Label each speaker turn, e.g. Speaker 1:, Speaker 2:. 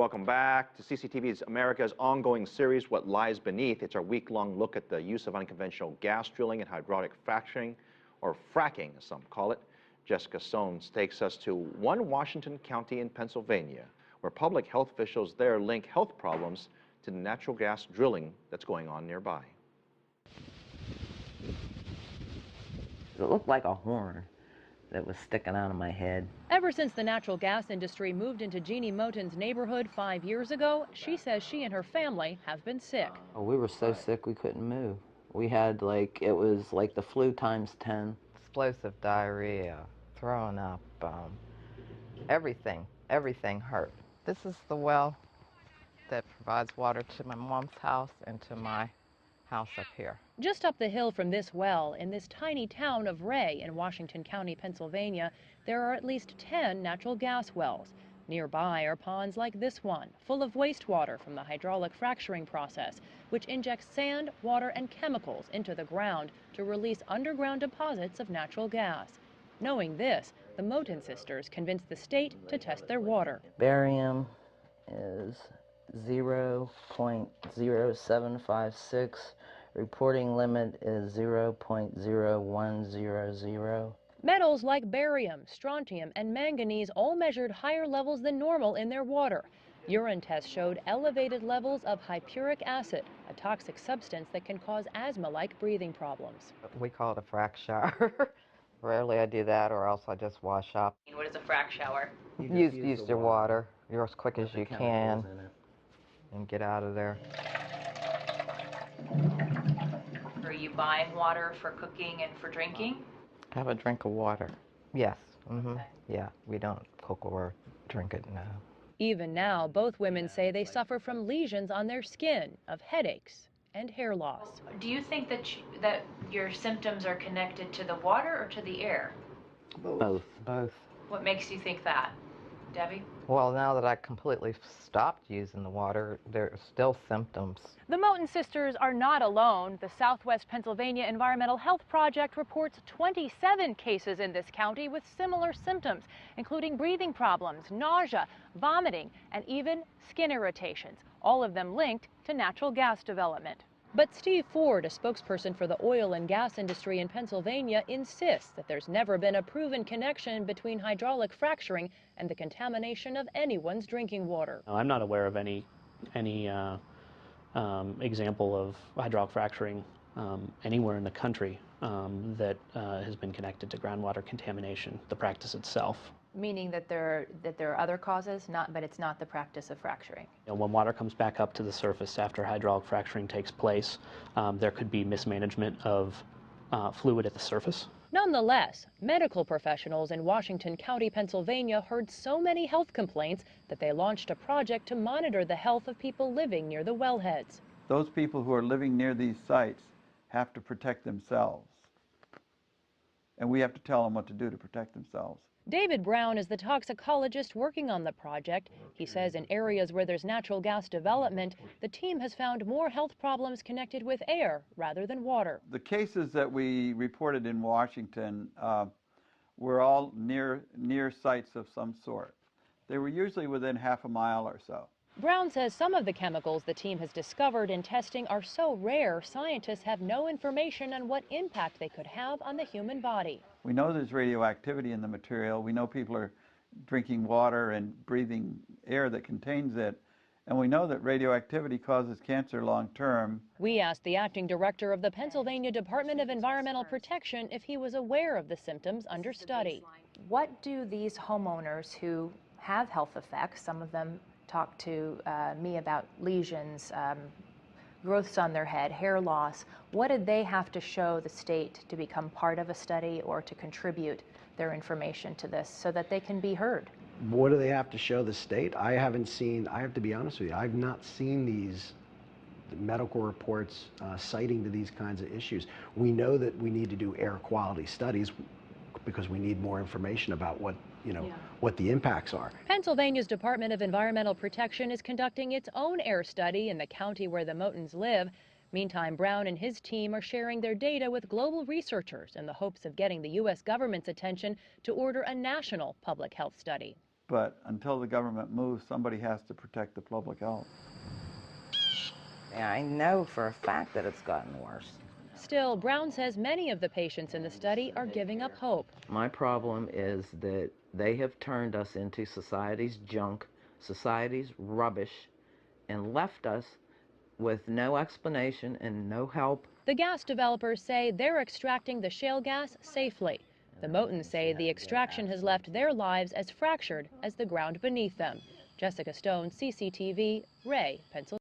Speaker 1: Welcome back to CCTV's America's ongoing series, What Lies Beneath. It's our week-long look at the use of unconventional gas drilling and hydraulic fracturing, or fracking as some call it. Jessica Soanes takes us to one Washington county in Pennsylvania, where public health officials there link health problems to the natural gas drilling that's going on nearby.
Speaker 2: It looked like a horn that was sticking out of my head.
Speaker 3: Ever since the natural gas industry moved into Jeannie Moten's neighborhood 5 years ago, she says she and her family have been sick.
Speaker 2: Oh, we were so sick we couldn't move. We had it was like the flu times 10.
Speaker 4: Explosive diarrhea, throwing up, everything hurt. This is the well that provides water to my mom's house and to my house up here.
Speaker 3: Just up the hill from this well, in this tiny town of Ray in Washington County, Pennsylvania, there are at least 10 natural gas wells. Nearby are ponds like this one, full of wastewater from the hydraulic fracturing process, which injects sand, water, and chemicals into the ground to release underground deposits of natural gas. Knowing this, the Moten sisters convinced the state to test their water.
Speaker 2: Barium is 0.0756. Reporting limit is 0.0100.
Speaker 3: Metals like barium, strontium, and manganese all measured higher levels than normal in their water. Urine tests showed elevated levels of hypuric acid, a toxic substance that can cause asthma-like breathing problems.
Speaker 4: We call it a frac shower. Rarely I do that, or else I just wash up.
Speaker 3: What is a frac shower?
Speaker 4: Use your water. You're as quick as you can and get out of there.
Speaker 3: Are you buying water for cooking and for drinking?
Speaker 4: Have a drink of water. Yes.
Speaker 3: Okay.
Speaker 4: Yeah, we don't cook or drink it, no.
Speaker 3: Even now, both women say they suffer from lesions on their skin, of headaches and hair loss. Do you think that your symptoms are connected to the water or to the air?
Speaker 2: Both.
Speaker 3: What makes you think that, Debbie?
Speaker 4: Well, now that I completely stopped using the water, there are still symptoms.
Speaker 3: The Moten sisters are not alone. The Southwest Pennsylvania Environmental Health Project reports 27 cases in this county with similar symptoms, including breathing problems, nausea, vomiting, and even skin irritations, all of them linked to natural gas development. But Steve Ford, a spokesperson for the oil and gas industry in Pennsylvania, insists that there's never been a proven connection between hydraulic fracturing and the contamination of anyone's drinking water.
Speaker 5: I'm not aware of any example of hydraulic fracturing anywhere in the country that has been connected to groundwater contamination, the practice itself.
Speaker 3: Meaning that there are other causes, but it's not the practice of fracturing.
Speaker 5: When water comes back up to the surface after hydraulic fracturing takes place, there could be mismanagement of fluid at the surface.
Speaker 3: Nonetheless, medical professionals in Washington County, Pennsylvania heard so many health complaints that they launched a project to monitor the health of people living near the wellheads.
Speaker 6: Those people who are living near these sites have to protect themselves. And we have to tell them what to do to protect themselves.
Speaker 3: David Brown is the toxicologist working on the project. He says in areas where there's natural gas development, the team has found more health problems connected with air rather than water.
Speaker 6: The cases that we reported in Washington were all near sites of some sort. They were usually within half a mile or so.
Speaker 3: Brown says some of the chemicals the team has discovered in testing are so rare, scientists have no information on what impact they could have on the human body.
Speaker 6: We know there's radioactivity in the material. We know people are drinking water and breathing air that contains it. And we know that radioactivity causes cancer long term.
Speaker 3: We asked the acting director of the Pennsylvania Department of Environmental Protection if he was aware of the symptoms under study. What do these homeowners who have health effects, some of them talk to me about lesions, growths on their head, hair loss, what did they have to show the state to become part of a study or to contribute their information to this so that they can be heard?
Speaker 7: What do they have to show the state? I haven't seen, I have to be honest with you, I've not seen these medical reports citing to these kinds of issues. We know that we need to do air quality studies because we need more information about what the impacts are.
Speaker 3: Pennsylvania's Department of Environmental Protection is conducting its own air study in the county where the Motens live. Meantime, Brown and his team are sharing their data with global researchers in the hopes of getting the U.S. government's attention to order a national public health study.
Speaker 6: but until the government moves, somebody has to protect the public health.
Speaker 2: And I know for a fact that it's gotten worse.
Speaker 3: Still, Brown says many of the patients in the study are giving up hope.
Speaker 2: My problem is that they have turned us into society's junk, society's rubbish, and left us with no explanation and no help.
Speaker 3: The gas developers say they're extracting the shale gas safely. The Motons say the extraction has left their lives as fractured as the ground beneath them. Jessica Stone, CCTV, Ray, Pennsylvania.